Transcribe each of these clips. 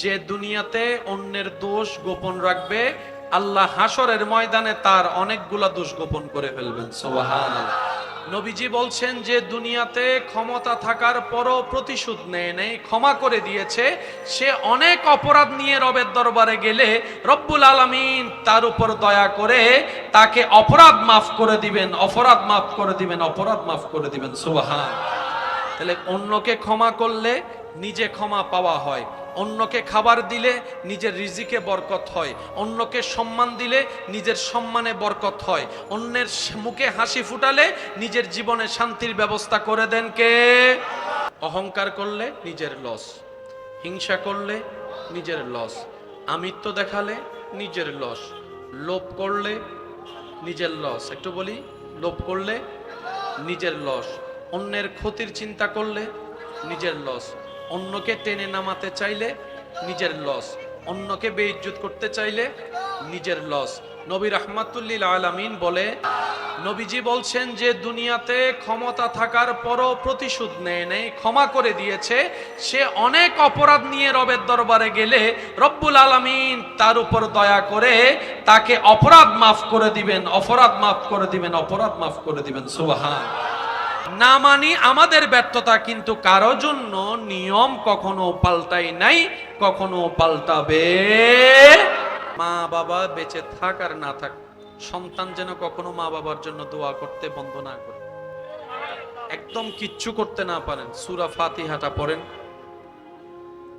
যে দুনিয়াতে অন্যের দোষ গোপন রাখবে, আল্লাহ হাসরের ময়দানে তার অনেকগুলা দোষ গোপন করে ফেলবেন। সুবহানাল্লাহ। নবীজি বলছেন যে দুনিয়াতে ক্ষমতা থাকার পরও প্রতিশোধ নেয় নাই, ক্ষমা করে দিয়েছে, সে অনেক অপরাধ নিয়ে রবের দরবারে গেলে রব্বুল আলামিন তার উপর দয়া করে তাকে অপরাধ মাফ করে দিবেন, অপরাধ মাফ করে দিবেন, অপরাধ মাফ করে দিবেন। সুবহানাল্লাহ। তাহলে অন্যকে ক্ষমা করলে নিজে ক্ষমা পাওয়া হয়, অন্যকে খাবার দিলে নিজের রিজিকে বরকত হয়, অন্যকে সম্মান দিলে নিজের সম্মানে বরকত হয়, অন্যের মুখে হাসি ফুটালে নিজের জীবনে শান্তির ব্যবস্থা করে দেন কে? অহংকার করলে নিজের লস, হিংসা করলে নিজের লস, আমিত্ব দেখালে নিজের লস, লোভ করলে নিজের লস। একটু বলি, লোভ করলে নিজের লস, অন্যের ক্ষতির চিন্তা করলে নিজের লস, অন্যকে টেনে নামাতে চাইলে নিজের লস, অন্যকে বেইজ্জত করতে চাইলে নিজের লস। নবী রাহমাতুল্লিল আলামিন বলে, নবীজি বলছেন যে দুনিয়াতে ক্ষমতা থাকার পরও প্রতিশোধ নেয় নাই, ক্ষমা করে দিয়েছে, সে অনেক অপরাধ নিয়ে রবের দরবারে গেলে রব্বুল আলামিন তার উপর দয়া করে তাকে অপরাধ মাফ করে দিবেন, অপরাধ মাফ করে দিবেন, অপরাধ মাফ করে দিবেন। সুবহানাল্লাহ। না মানি আমাদের ব্যর্থতা, কিন্তু কারো জন্য নিয়ম কখনো পাল্টাই নাই, কখনো পাল্টাবে। মা বাবা বেঁচে থাক আর না থাক, সন্তান যেন কখনো মা বাবার জন্য দোয়া করতে বন্ধ না করে, একদম কিচ্ছু করতে না পারেন। সূরা ফাতিহাটা পড়েন,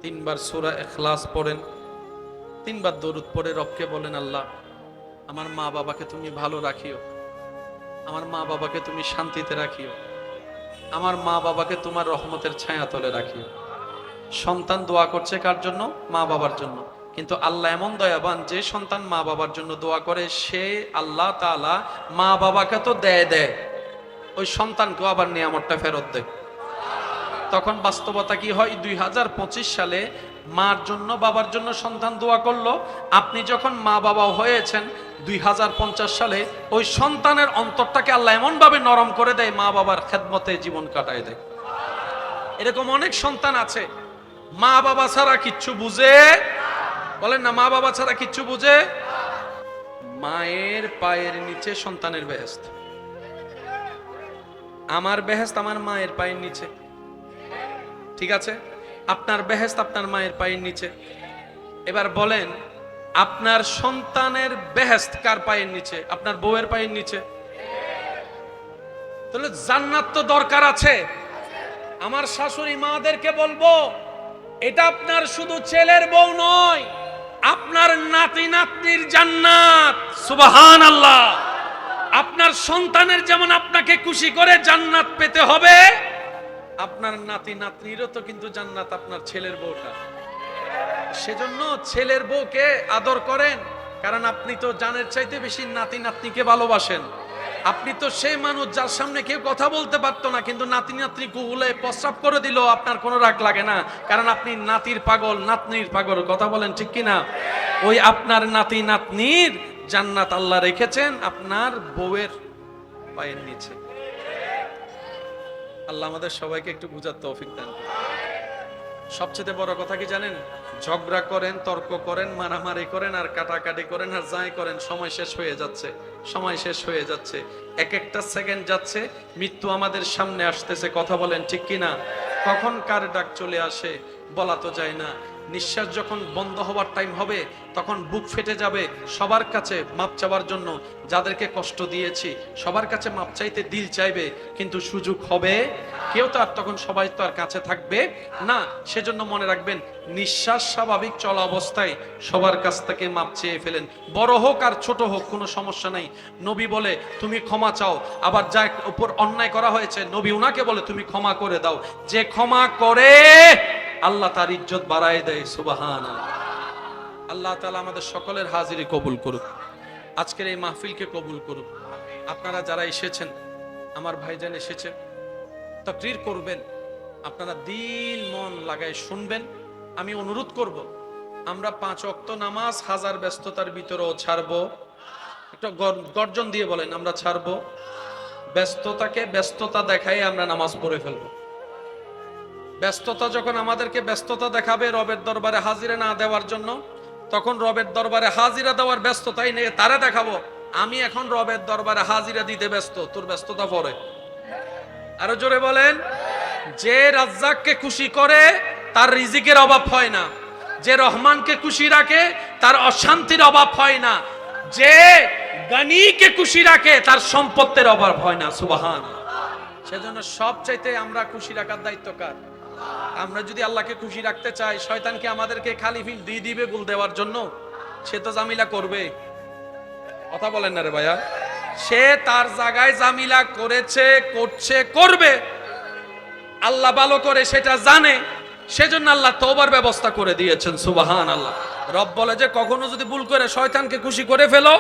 3 বার সূরা ইখলাস পড়েন, 3 বার দরুদ পড়ে রবকে বলেন, আল্লাহ আমার মা বাবাকে তুমি ভালো রাখিও, আমার মা বাবাকে তুমি শান্তিতে রাখিও, আমার মা বাবাকে তোমার রহমতের ছায়াতলে রাখিও। সন্তান দোয়া করছে কার জন্য? মা বাবার জন্য। কিন্তু আল্লাহ এমন দয়াবান, যে সন্তান মা বাবার জন্য দোয়া করে সে আল্লাহ তাআলা মা বাবাকে তো দেয়, ওই সন্তানকেও আবার নিয়ামতটা ফেরত দেয়। তখন বাস্তবতা কি হয়? 2025 সালে মার জন্য বাবার জন্য সন্তান দোয়া করলো, আপনি যখন মা বাবা হয়েছেন 2050 সালে ওই সন্তানের অন্তরটাকে আল্লাহ এমন ভাবে নরম করে দেয়, মা বাবার খেদমতে জীবন কাটায় দেয়। এরকম অনেক সন্তান আছে মা বাবা ছাড়া কিচ্ছু বুঝে, বলেন না, মা বাবা ছাড়া কিচ্ছু বুঝে। মায়ের পায়ের নিচে সন্তানের বেহেশত, আমার বেহেশত আমার মায়ের পায়ের নিচে, ঠিক আছে? আপনার বেহেশত আপনার মায়ের পায়ের নিচে। এবার বলেন, আপনার সন্তানের বেহেশত কার পায়ের নিচে? আপনার বউয়ের পায়ের নিচে। তাহলে জান্নাত তো দরকার আছে। আমার শাশুড়ি মাদেরকে বলবো, এটা আপনার শুধু ছেলের বউ নয়, আপনার নাতি নাতনির জান্নাত। সুবহানাল্লাহ। আপনার সন্তানের যেমন আপনাকে খুশি করে জান্নাত পেতে হবে, আপনার নাতি নাতনিরও তো কিন্তু জান্নাত আপনার ছেলের বউটা। সেজন্য ছেলের বউকে আদর করেন, কারণ আপনি তো জানের চাইতে বেশি নাতি নাতনিকে ভালোবাসেন। আপনি তো সেই মানুষ যার সামনে কেউ কথা বলতে পারতো না, কিন্তু নাতি নাতনি কুহুলে প্রস্রাব করে দিল আপনার কোনো রাগ লাগে না, কারণ আপনি নাতির পাগল, নাতনির পাগল। কথা বলেন ঠিক কিনা? ওই আপনার নাতি নাতনির জান্নাত আল্লাহ রেখেছেন আপনার বউয়ের পায়ের নিচে। আল্লাহ আমাদের সবাইকে একটু বুঝার তৌফিক দান করুন। সবচেয়ে বড় কথা কি জানেন? ঝগড়া করেন, তর্ক করেন, মারামারি করেন, আর কাটাকাটি করেন, আর যাই করেন, সময় শেষ হয়ে যাচ্ছে, সময় শেষ হয়ে যাচ্ছে, এক একটা সেকেন্ড যাচ্ছে, মৃত্যু আমাদের সামনে আসতেছে। কথা বলেন ঠিক কিনা? কখন কার ডাক চলে আসে বলা তো যায় না। নিঃশ্বাস যখন বন্ধ হওয়ার টাইম হবে তখন বুক ফেটে যাবে সবার কাছে মাপ চাওয়ার জন্য। যাদেরকে কষ্ট দিয়েছি সবার কাছে মাপ চাইতে দিল চাইবে, কিন্তু সুযোগ হবে, কেউ তো আর তখন সবাই তো আর কাছে থাকবে না। সেজন্য মনে রাখবেন, নিঃশ্বাস স্বাভাবিক চলা অবস্থায় সবার কাছ থেকে মাপ চেয়ে ফেলেন, বড় হোক আর ছোট হোক, কোনো সমস্যা নাই। নবী বলে তুমি ক্ষমা চাও, আবার যার উপর অন্যায় করা হয়েছে নবী উনাকে বলে তুমি ক্ষমা করে দাও। যে ক্ষমা করে আল্লাহ তার ইজ্জত বাড়ায় দেয়। সুবহানাল্লাহ। আল্লাহ তাআলা আমাদের সকলের হাজিরি কবুল করুক, আজকের এই মাহফিলকে কবুল করুক। আপনারা যারা এসেছেন, আমার ভাইজান এসেছেন, তাকরীর করবেন, আপনারা দিল মন লাগায় শুনবেন। আমি অনুরোধ করব, আমরা 5 ওয়াক্ত নামাজ হাজার ব্যস্ততার ভিতরেও ছাড়বো। একটা গর্জন দিয়ে বলেন, আমরা ছাড়বো। ব্যস্ততাকে ব্যস্ততা দেখাই আমরা নামাজ পড়ে ফেলবো। ব্যস্ততা যখন আমাদেরকে ব্যস্ততা দেখাবে রবের দরবারে হাজিরা না দেওয়ার জন্য, তখন রবের দরবারে হাজিরা দেওয়ার ব্যস্ততাই নেই, তারা দেখাবো আমি এখন রবের দরবারে হাজিরা দিতে ব্যস্ত, তোর ব্যস্ততা পরে। আরো জোরে বলেন। যে রাজ্জাককে খুশি করে তার রিজিকের অভাব হয় না, যে রহমানকে খুশি রাখে তার অশান্তির অভাব হয় না, যে গানিকে খুশি রাখে তার সম্পত্তির অভাব হয় না। সুবহান। সেজন্য সবচাইতে আমরা খুশি রাখার দায়িত্ব কার? আমরা যদি আল্লাহকে খুশি রাখতে চাই, শয়তানকে আমাদেরকে খালি ফিল দিয়ে দিবে গুল দেওয়ার জন্য? সে তো জামিলা করবে। কথা বলেন না রে ভাইয়া। সে তার জায়গায় জামিলা করেছে, করছে, করবে। আল্লাহ ভালো করে সেটা জানে, সেজন্য আল্লাহ তওবার ব্যবস্থা করে দিয়েছেন। সুবহানাল্লাহ। রব বলে যে কখনো যদি ভুল করে শয়তানকে খুশি করে ফেলো,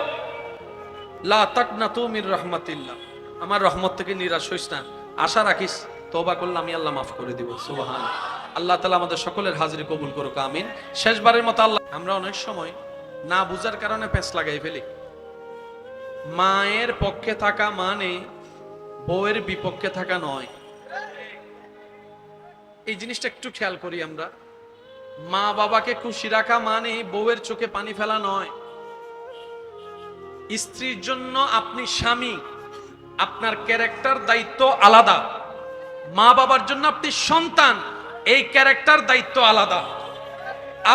লা তাকনাতু মির রাহমাতিল্লাহ, আমার রহমত থেকে নিরাশ হইস না, আশা রাখিস তওবা করলে আমি আল্লাহ মাফ করে দিব। সুবহানাল্লাহ। আল্লাহ তাআলা আমাদের সকলের হাজিরি কবুল করুক, আমিন। শেষবারের মতো আল্লাহ, আমরা অনেক সময় না বুঝার কারণে পেঁচ লাগাই ফেলি। মায়ের পক্ষে থাকা মানে বউয়ের বিপক্ষে থাকা নয়। এই জিনিসটা একটু খেয়াল করি আমরা। মা বাবাকে খুশি রাখা মানে বউয়ের চোখে পানি ফেলা নয়। স্ত্রীর জন্য আপনি স্বামী, আপনার ক্যারেক্টার দায়িত্ব আলাদা। মা বাবার জন্য আপনি সন্তান, এই ক্যারেক্টার দায়িত্ব আলাদা।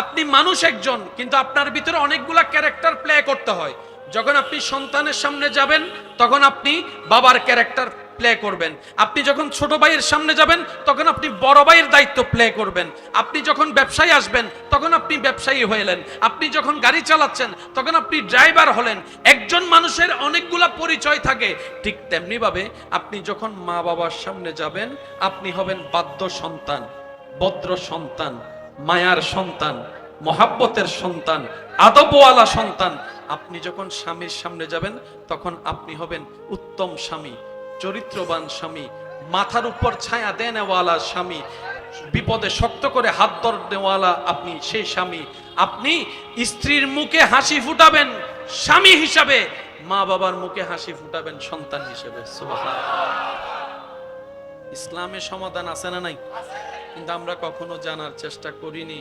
আপনি মানুষ একজন, কিন্তু আপনার ভিতরে অনেকগুলা ক্যারেক্টার প্লে করতে হয়। যখন আপনি সন্তানের সামনে যাবেন তখন আপনি বাবার ক্যারেক্টার প্লে করবেন। আপনি যখন ছোট ভাইয়ের সামনে যাবেন তখন আপনি বড় ভাইয়ের দায়িত্ব প্লে করবেন। আপনি যখন ব্যবসায়ী আসবেন তখন আপনি ব্যবসায়ী হলেন। আপনি যখন গাড়ি চালাচ্ছেন তখন আপনি ড্রাইভার হলেন। একজন মানুষের অনেকগুলা পরিচয় থাকে। ঠিক তেমনি ভাবে আপনি যখন মা বাবার সামনে যাবেন, আপনি হবেন বাধ্য সন্তান, ভদ্র সন্তান, মায়ার সন্তান, মহাব্বতের সন্তান, আদবওয়ালা সন্তান। আপনি যখন স্বামীর সামনে যাবেন তখন আপনি হবেন উত্তম স্বামী, চরিত্রবান স্বামী, মাথার উপর ছায়া দেনেওয়ালা স্বামী, বিপদে শক্ত করে হাত ধরনেওয়ালা আপনি সেই স্বামী। আপনি স্ত্রীর মুখে হাসি ফুটাবেন স্বামী হিসাবে, মা বাবার মুখে হাসি ফুটাবেন সন্তান হিসেবে। সুবহানাল্লাহ। ইসলামে সমাধান আছে না নাই? কিন্তু আমরা কখনো জানার চেষ্টা করিনি,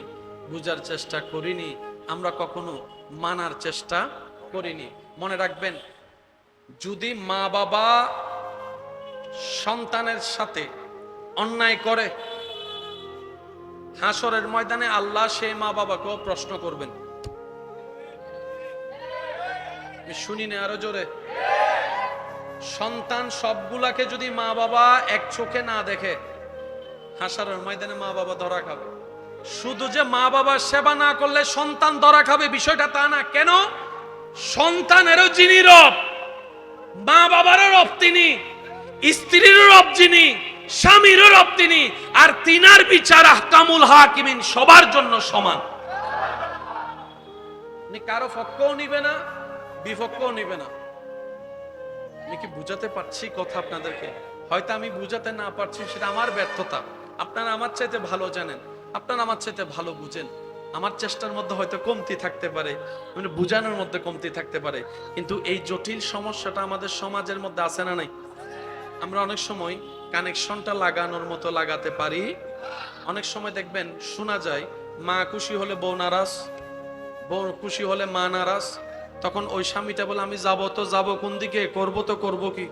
বুঝার চেষ্টা করিনি, আমরা কখনো মানার চেষ্টা করিনি। মনে রাখবেন, যদি মা বাবা সন্তানের সাথে অন্যায় করে, হাসরের ময়দানে আল্লাহ সেই মা বাবাকেও প্রশ্ন করবেন। শুনিনি আরো জোরে। সন্তান সবগুলাকে যদি মা বাবা এক চোখে না দেখে, হাসরের ময়দানে মা বাবা ধরা খাবে। শুধু যে মা বাবার সেবা না করলে সন্তান ধরা খাবে বিষয়টা তা না। কেন? সন্তানেরও যিনি রব, মা বাবারও রব তিনি, স্ত্রীরও রব যিনি, স্বামীরও রব তিনি, আর তিনার বিচার আহকামুল হাকিমিন সবার জন্য সমান। কারো পক্ষও নিবে না, বিপক্ষও নিবে না। আমি কি বুঝাতে পারছি কথা আপনাদেরকে? হয়তো আমি বুঝাতে না পারছি, সেটা আমার ব্যর্থতা। আপনারা আমার চাইতে ভালো জানেন, আপনারা আমার চাইতে ভালো বুঝেন। আমার চেষ্টার মধ্যে হয়তো কমতি থাকতে পারে, মানে বুঝানোর মধ্যে কমতি থাকতে পারে, কিন্তু এই জটিল সমস্যাটা আমাদের সমাজের মধ্যে আছে না নাই? আমরা অনেক সময় কানেকশনটা লাগানোর মতো লাগাতে পারি। অনেক সময় দেখবেন শোনা যায়, মা খুশি হলে বউ নারাজ, বউ খুশি হলে মা নারাজ। তখন ওই স্বামীটা বলে আমি যাবো তো যাবো কোন দিকে, করবো তো করবো কি।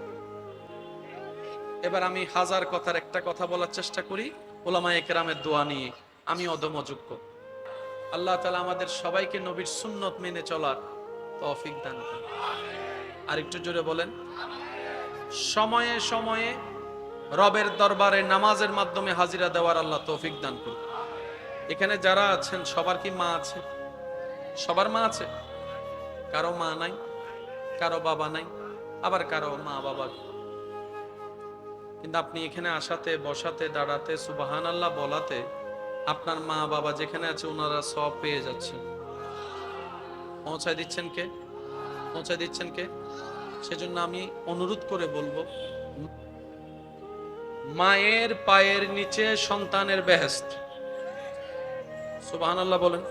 এবার আমি হাজার কথার একটা কথা বলার চেষ্টা করি উলামায়ে কেরামের দোয়া নিয়ে। আমি অধমযোগ্য। আল্লাহ তাআলা আমাদের সবাইকে নবীর সুন্নত মেনে চলার তৌফিক দান করুন। আর একটু জোরে বলেন। সময়ে সময়ে রবের দরবারে নামাজের মাধ্যমে হাজিরা দেওয়ার আল্লাহ তৌফিক দান করুন। এখানে যারা আছেন সবার কি মা আছে? সবার মা আছে? কারো মা নাই, কারো বাবা নাই, আবার কারো মা বাবা। কিন্তু আপনি এখানে আসাতে, বসাতে, দাঁড়াতে, সুবহানাল্লাহ বলাতে আপনার মা বাবা যেখানে আছে ওনারা সব পেয়ে যাচ্ছেন। পৌঁছায় দিচ্ছেন কে? পৌঁছায় দিচ্ছেন কে? সেজন্য আমি অনুরোধ করে বলবো, মায়ের পায়ের নিচে সন্তানের বেহেশত। সুবহানাল্লাহ বলেন।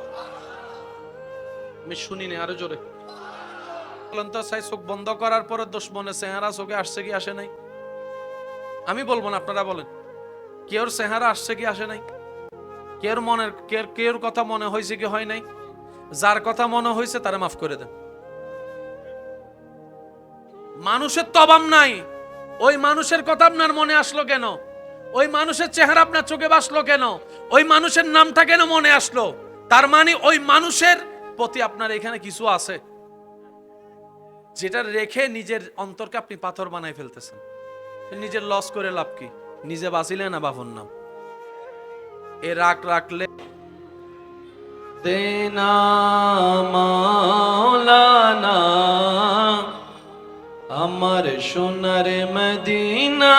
আমি শুনিনি, আরো জোরে বলেন তো। চোখ বন্ধ করার পরে দোষ মনে চেহারা চোখে আসছে কি আসে নাই? আমি বলবো না, আপনারা বলেন। কেউর চেহারা আসছে কি আসে নাই? কের কথা মনে হয়েছে কি হয় নাই? যার কথা মনে হয়েছে তারা মাফ করে দেন। মানুষের তো অভাব নাই, ওই মানুষের কথা আপনার মনে আসলো কেন? ওই মানুষের চেহারা আপনার চোখে বাসলো কেন? ওই মানুষের নামটা কেন মনে আসলো? তার মানে ওই মানুষের প্রতি আপনার এখানে কিছু আছে, যেটা রেখে নিজের অন্তরকে আপনি পাথর বানাই ফেলতেছেন। নিজের লস করে লাভ কি? নিজে বাঁচিলে না বাবুর নাম। এ রাগ রাখলে দেনা মাওলানা আমার সোনার মদিনা,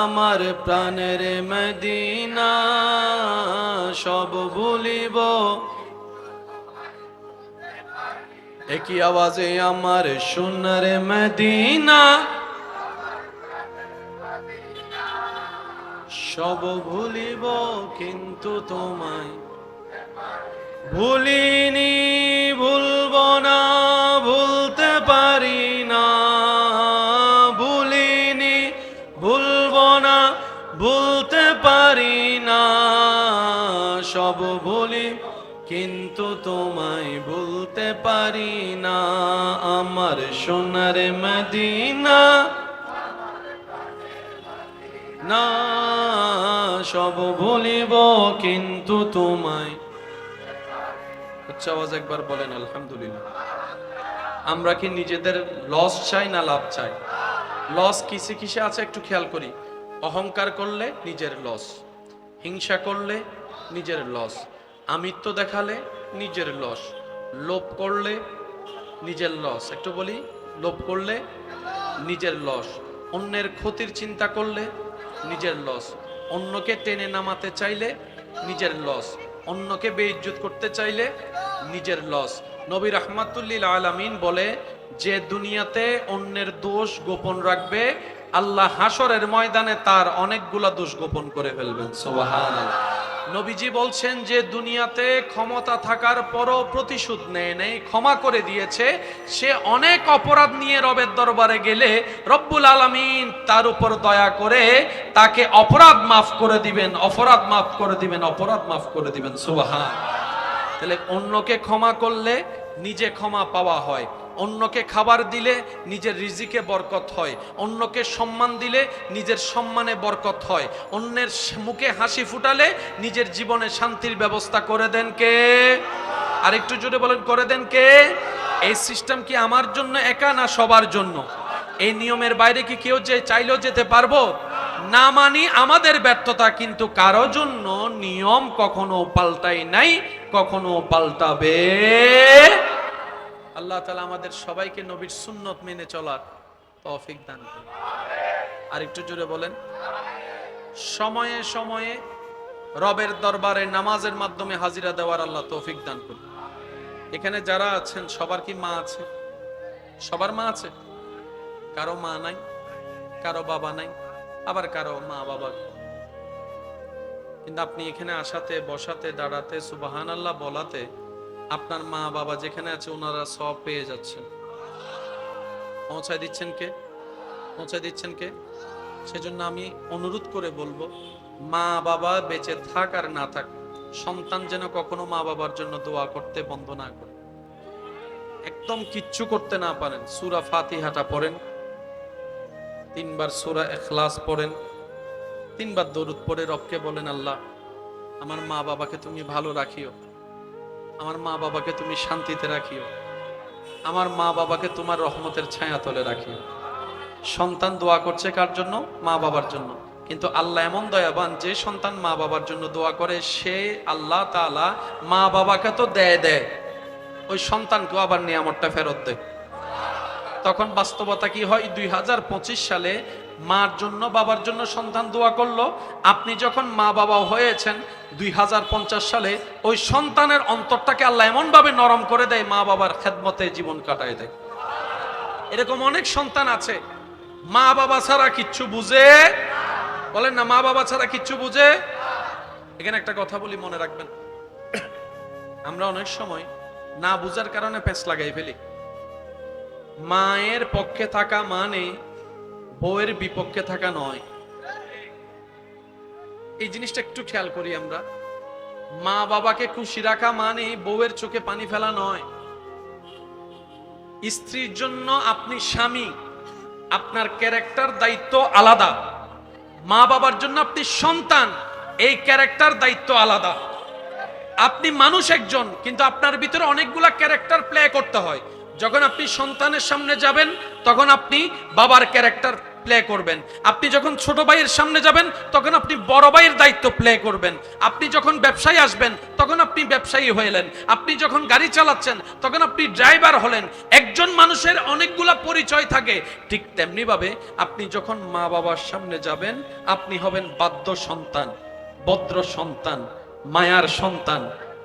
আমার প্রাণের মদিনা, সব ভুলিব একই আওয়াজে আমার সোনার মদিনা, সব ভুলিব কিন্তু তোমায় ভুলিনি, ভুলব না, ভুলতে পারি না, ভুলিনি, ভুলব না, ভুলতে পারি না, সব ভুলি কিন্তু তোমায় ভুলতে পারি না, আমার সোনার মদিনা না, সব ভুলিব কিন্তু তোমায়। আওয়াজ একবার বলেন আলহামদুলিল্লাহ। আমরা কি নিজেদের লস চাই না লাভ চাই? লস কিসে কিসে আছে একটু খেয়াল করি। অহংকার করলে নিজের লস, হিংসা করলে নিজের লস, আমিত্ব দেখালে নিজের লস, লোভ করলে নিজের লস। একটু বলি, লোভ করলে নিজের লস, অন্যের ক্ষতির চিন্তা করলে নিজের লস, অন্যকে টেনে নামাতে চাইলে নিজের লস, অন্যকে বেইজ্জত করতে চাইলে নিজের লস। নবী রাহমাতুল্লিল আলামিন বলে, যে দুনিয়াতে অন্যের দোষ গোপন রাখবে, আল্লাহ হাসরের ময়দানে তার অনেকগুলা দোষ গোপন করে ফেলবেন। সুবহানাল্লাহ। নবীজি বলছেন, যে দুনিয়াতে ক্ষমতা থাকার পরও প্রতিশোধ নেয় নাই, ক্ষমা করে দিয়েছে, সে অনেক অপরাধ নিয়ে রবের দরবারে গেলে রব্বুল আলামিন তার উপর দয়া করে তাকে অপরাধ মাফ করে দিবেন, অপরাধ মাফ করে দিবেন, অপরাধ মাফ করে দিবেন। সুবহানাল্লাহ। তাহলে অন্যকে ক্ষমা করলে নিজে ক্ষমা পাওয়া হয়, অন্যকে খাবার দিলে নিজের রিজিকে বরকত হয়, অন্যকে সম্মান দিলে নিজের সম্মানে বরকত হয়, অন্যের মুখে হাসি ফুটালে নিজের জীবনে শান্তির ব্যবস্থা করে দেন কে? আর একটু জোরে বলেন, করে দেন কে? এই সিস্টেম কি আমার জন্য একা না সবার জন্য? এই নিয়মের বাইরে কি কেউ যে চাইলেও যেতে পারবো না? মানি আমাদের ব্যর্থতা, কিন্তু কারো জন্য নিয়ম কখনো পাল্টাই নাই, কখনো পাল্টাবে। আল্লাহ তাআলা আমাদের সবাইকে নবীর সুন্নত মেনে চলার তৌফিক দান করুন। আর একটু জোরে বলেন, সময়ে সময়ে রবের দরবারে নামাজের মাধ্যমে হাজিরা দেওয়ার আল্লাহ তৌফিক দান করুন। এখানে যারা আছেন সবার কি মা আছে? সবার মা আছে? কারো মা নাই, কারো বাবা নাই, আবার কারো মা বাবা। কিন্তু আপনি এখানে আসাতে, বসাতে, দাঁড়াতে, সুবহানাল্লাহ বলাতে আপনার মা বাবা যেখানে আছে ওনারা সব পেয়ে যাচ্ছেন। পৌঁছায় দিচ্ছেন কে? পৌঁছায় দিচ্ছেন কে? সেজন্য আমি অনুরোধ করে বলবো, মা বাবা বেঁচে থাক আর না থাক, সন্তান যেন কখনো মা বাবার জন্য দোয়া করতে বন্ধ না করে। একদম কিচ্ছু করতে না পারেন, সূরা ফাতিহাটা পড়েন, 3 বার সূরা ইখলাস পড়েন, 3 বার দরুদ পড়ে রবকে বলেন, আল্লাহ আমার মা বাবাকে তুমি ভালো রাখিও, আমার মা বাবাকে তুমি শান্তিতে রাখিও, আমার মা বাবাকে তোমার রহমতের ছায়া তলে রাখিও। সন্তান দোয়া করছে কার জন্য? মা বাবার জন্য। কিন্তু আল্লাহ এমন দয়াবান, যে সন্তান মা বাবার জন্য দোয়া করে সে আল্লাহ তাআলা মা বাবাকে তো দেয়, ওই সন্তানকেও আবার নিয়ামতটা ফেরত দেয়। তখন বাস্তবতা কি হয়? 2025 সালে মার জন্য বাবার জন্য সন্তান দোয়া করলো, আপনি যখন মা বাবা হয়েছেন 2050 সালে ওই সন্তানের অন্তরটাকে আল্লাহ এমন ভাবে নরম করে দেয়, মা বাবার খেদমতে জীবন কাটায় দেয়। এরকম অনেক সন্তান আছে মা বাবা ছাড়া কিচ্ছু বুঝে, বলেন না, মা বাবা ছাড়া কিচ্ছু বুঝে। এখানে একটা কথা বলি, মনে রাখবেন, আমরা অনেক সময় না বুঝার কারণে পেঁচ লাগাই ফেলি। মায়ের পক্ষে থাকা মানে বউয়ের বিপক্ষে থাকা নয়। এই জিনিসটা একটু খেয়াল করি আমরা। মা বাবাকে খুশি রাখা মানে বউয়ের চোখে পানি ফেলা নয়। স্ত্রীর জন্য আপনি স্বামী, আপনার ক্যারেক্টার দায়িত্ব আলাদা। মা বাবার জন্য আপনি সন্তান, এই ক্যারেক্টার দায়িত্ব আলাদা। আপনি মানুষ একজন, কিন্তু আপনার ভিতরে অনেকগুলা ক্যারেক্টার প্লে করতে হয়। যখন আপনি সন্তানের সামনে যাবেন তখন আপনি বাবার ক্যারেক্টার প্লে করবেন। আপনি যখন ছোট ভাইয়ের সামনে যাবেন তখন আপনি বড় ভাইয়ের দায়িত্ব প্লে করবেন। আপনি যখন ব্যবসায়ী আসবেন তখন আপনি ব্যবসায়ী হলেন। আপনি যখন গাড়ি চালাচ্ছেন তখন আপনি ড্রাইভার হলেন। একজন মানুষের অনেকগুলা পরিচয় থাকে। ঠিক তেমনি ভাবে আপনি যখন মা বাবার সামনে যাবেন আপনি হবেন বাধ্য সন্তান, ভদ্র সন্তান, মায়ার সন্তান,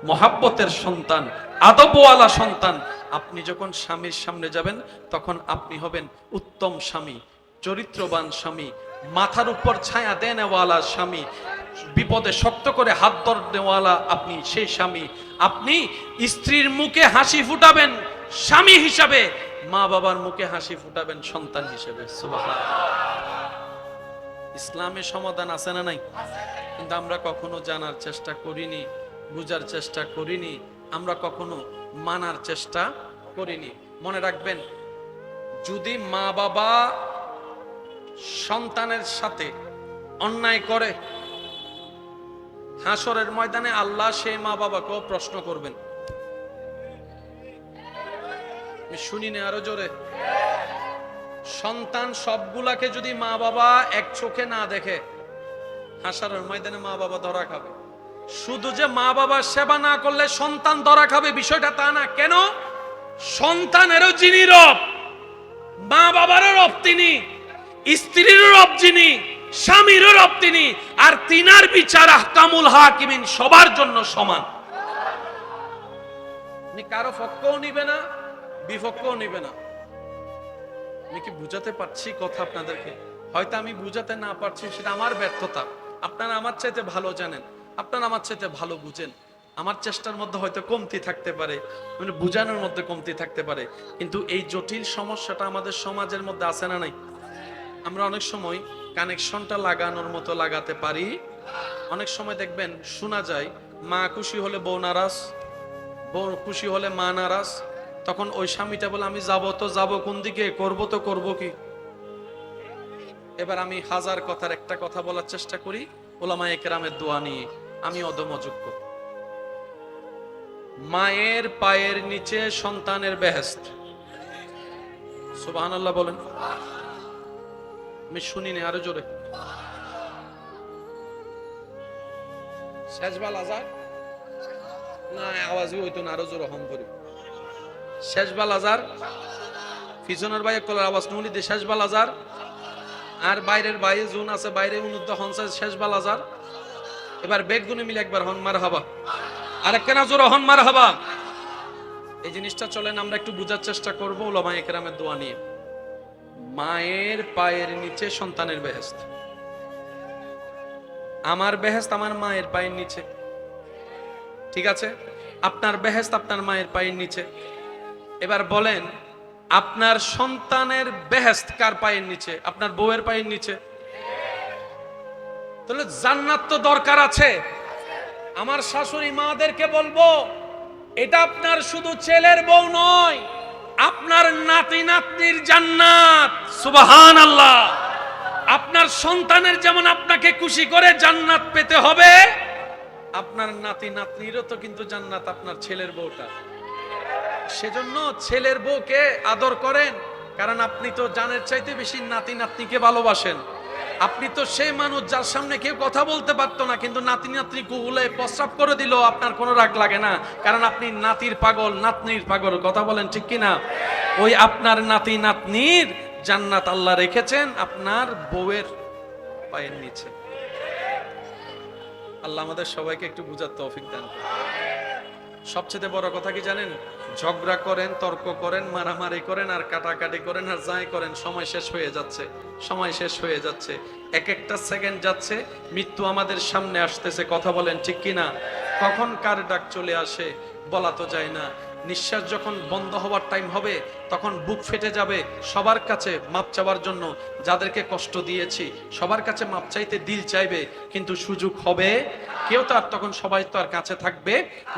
মহাব্বতের সন্তান, আদবওয়ালা সন্তান। আপনি যখন স্বামীর সামনে যাবেন তখন আপনি হবেন উত্তম স্বামী, চরিত্রবান স্বামী, মাথার উপর ছায়া দেনেওয়ালা স্বামী, বিপদে শক্ত করে হাত ধরনেওয়ালা আপনি সেই স্বামী। আপনি স্ত্রীর মুখে হাসি ফুটাবেন স্বামী হিসাবে, মা বাবার মুখে হাসি ফুটাবেন সন্তান হিসেবে। সুবহানাল্লাহ। ইসলামে সমাধান আছে না নাই? কিন্তু আমরা কখনো জানার চেষ্টা করিনি, বুঝার চেষ্টা করিনি, আমরা কখনো মানার চেষ্টা করিনি। মনে রাখবেন, যদি মা বাবা সন্তানের সাথে অন্যায় করে, হাসরের ময়দানে আল্লাহ সেই মা বাবাকেও প্রশ্ন করবেন। শুনিনি আরো জোরে? সন্তান সবগুলাকে যদি মা বাবা এক চোখে না দেখে, হাসরের ময়দানে মা বাবা ধরা খাবে। শুধু যে মা বাবার সেবা না করলে সন্তান ধরা খাবে বিষয়টা তা না। কেন? সন্তানেরও যিনি রব, মা বাবারও রব তিনি, স্ত্রীরও রব যিনি, স্বামীরও রব তিনি, আর তিনার বিচার আহকামুল হাকিমিন সবার জন্য সমান। কারো পক্ষও নিবে না, বিপক্ষও নিবে না। আমি কি বুঝাতে পারছি কথা আপনাদেরকে? হয়তো আমি বুঝাতে না পারছি, সেটা আমার ব্যর্থতা। আপনারা আমার চাইতে ভালো জানেন, আপনারা আমার চাইতে ভালো বুঝেন। আমার চেষ্টার মধ্যে হয়তো কমতি থাকতে পারে, মানে বুঝানোর মধ্যে কমতি থাকতে পারে, কিন্তু এই জটিল সমস্যাটা আমাদের সমাজের মধ্যে আছে না নাই? আমরা অনেক সময় কানেকশনটা লাগানোর মতো লাগাতে পারি। অনেক সময় দেখবেন শোনা যায় মা খুশি হলে বউ নারাজ, বউ খুশি হলে মা নারাজ। তখন ওই স্বামীটা বলে আমি যাবো তো যাবো কোন দিকে, করবো তো করবো কি। এবার আমি হাজার কথার একটা কথা বলার চেষ্টা করি উলামায়ে কেরামের দোয়া নিয়ে। আমি অদম অযোগ্য। মায়ের পায়ের নিচে সন্তানের বেহেশত। সুবহানাল্লাহ বলেন। আমি শুনিনি আরো জোরে। শেষবাল আজার না, আওয়াজই হইতো না, আরো জোরে হম করি। শেষবাল আজার, পিছনের ভাই কলার আওয়াজ নুনি দে। শেষবাল আজার, আর বাইরের ভাই জুন আছে, বাইরে উন্নত হনসা শেষবাল আজার। এবার বেগুনে মিলে একবার হন মারহাবা, আরেকখানা জোরে হন মারহাবা। এই জিনিসটা চলেন আমরা একটু বুঝার চেষ্টা করবো উলামায়ে কেরামের দোয়া নিয়ে। মায়ের পায়ের নিচে সন্তানের বেহেশত। আমার বেহেশত আমার মায়ের পায়ের নিচে, ঠিক আছে? আপনার বেহেশত আপনার মায়ের পায়ের নিচে। এবার বলেন, আপনার সন্তানের বেহেশত কার পায়ের নিচে? আপনার বউয়ের পায়ের নিচে। তাহলে জান্নাত তো দরকার আছে। আমার শাশুড়ি মাদেরকে বলবো, এটা আপনার শুধু ছেলের বউ নয়, আপনার নাতি নাতনির জান্নাত। সুবহানাল্লাহ। আপনার সন্তানের যেমন আপনাকে খুশি করে জান্নাত পেতে হবে, আপনার নাতি নাতনিরও তো কিন্তু জান্নাত আপনার ছেলের বউটা। সেজন্য ছেলের বউকে আদর করেন, কারণ আপনি তো জানের চাইতে বেশি নাতি নাতনিকে ভালোবাসেন। আপনি তো সেই মানুষ যার সামনে কেউ কথা বলতে পারতো না, কিন্তু নাতি নাতনি কুহুলে প্রস্রাব করে দিল আপনার কোনো রাগ লাগে না, কারণ আপনি নাতির পাগল, নাতনির পাগল। কথা বলেন ঠিক কিনা? ওই আপনার নাতি নাতনির জান্নাত আল্লাহ রেখেছেন আপনার বউয়ের পায়ের নিচে। আল্লাহ আমাদের সবাইকে একটু বুঝার তৌফিক দান করুন। সবচেয়ে বড় কথা কি জানেন? ঝগড়া করেন, তর্ক করেন, মারামারি করেন, আর কাটাকাটি করেন, আর যাই করেন, সময় শেষ হয়ে যাচ্ছে, সময় শেষ হয়ে যাচ্ছে। এক একটা সেকেন্ড যাচ্ছে, মৃত্যু আমাদের সামনে আসতেছে। কথা বলেন ঠিক কিনা? কখন কার ডাক চলে আসে বলা তো যায় না। নিঃশ্বাস যখন বন্ধ হওয়ার টাইম হবে তখন বুক ফেটে যাবে সবার কাছে মাপ চাওয়ার জন্য, যাদেরকে কষ্ট দিয়েছি সবার কাছে মাপ চাইতে দিল চাইবে, কিন্তু সুযোগ হবে কেউ তো আর তখন সবাই তো আর কাছে থাকবে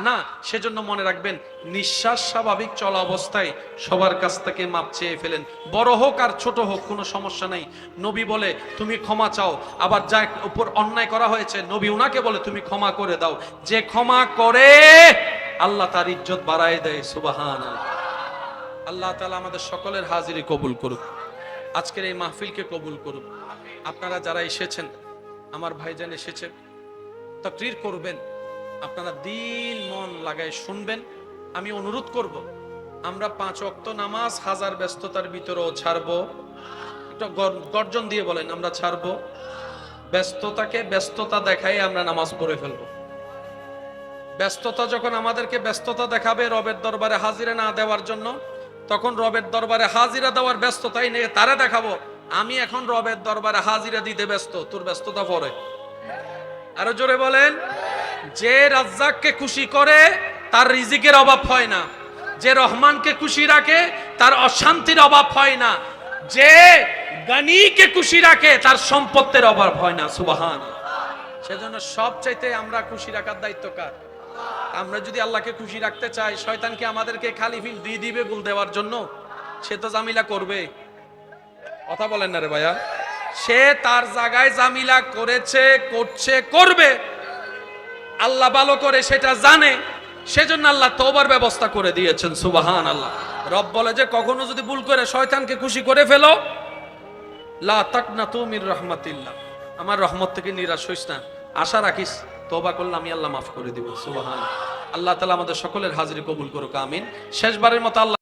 না। সেজন্য মনে রাখবেন, নিঃশ্বাস স্বাভাবিক চলা অবস্থায় সবার কাছ থেকে মাপ চেয়ে ফেলেন, বড় হোক আর ছোট হোক কোনো সমস্যা নেই। নবী বলে তুমি ক্ষমা চাও, আবার যার উপর অন্যায় করা হয়েছে নবী উনাকে বলে তুমি ক্ষমা করে দাও। যে ক্ষমা করে আল্লাহ তার ইজ্জত বাড়ায় দেয়। সুবহানাল্লাহ। আল্লাহ তাআলা আমাদের সকলের হাজিরি কবুল করুক, আজকের এই মাহফিলকে কবুল করুক। আপনারা যারা এসেছেন, আমার ভাইজান এসেছেন, তাকরীর করবেন, আপনারা দিল মন লাগায় শুনবেন। আমি অনুরোধ করব, আমরা 5 ওয়াক্ত নামাজ হাজার ব্যস্ততার ভিতরেও ছাড়বো। একটু গর্জন দিয়ে বলেন, আমরা ছাড়বো। ব্যস্ততাকে ব্যস্ততা দেখাই আমরা নামাজ পড়ে ফেলবো। ব্যস্ততা যখন আমাদেরকে ব্যস্ততা দেখাবে রবের দরবারে হাজিরা না দেওয়ার জন্য, তখন রবের দরবারে হাজিরা দেওয়ার ব্যস্ততাই নিয়ে তারা দেখাবো আমি এখন রবের দরবারে হাজিরা দিতে ব্যস্ত, তোর ব্যস্ততা পরে। আরো জোরে বলেন। যে রাজ্জাককে খুশি করে তার রিজিকের অভাব হয় না, যে রহমানকে খুশি রাখে তার অশান্তির অভাব হয় না, যে গানিকে খুশি রাখে তার সম্পত্তির অভাব হয় না। সুবহানাল্লাহ। সেজন্য সবচাইতে আমরা খুশি রাখার দায়িত্ব কার? আমরা যদি আল্লাহকে খুশি রাখতে চাই, শয়তানকে আমাদেরকে খালি ফিল দিয়ে দিবে গুল দেওয়ার জন্য? সে তো জামিলা করবে। কথা বলেন না রে ভাইয়া। সে তার জায়গায় জামিলা করেছে, করছে, করবে। আল্লাহ ভালো করে সেটা জানে, সেজন্য আল্লাহ তওবার ব্যবস্থা করে দিয়েছেন। সুবহানাল্লাহ। রব বলে যে কখনো যদি ভুল করে শয়তানকে খুশি করে ফেলো, লা তাকনাতু মির রাহমাতিল্লাহ, আমার রহমত থেকে নিরাশ হইস না, আশা রাখিস তওবা করলে আমি আল্লাহ মাফ করে দিব। সুবহানাল্লাহ। আল্লাহ তাআলা আমাদের সকলের হাজিরি কবুল করুক, আমিন। শেষবারের মতো আল্লাহ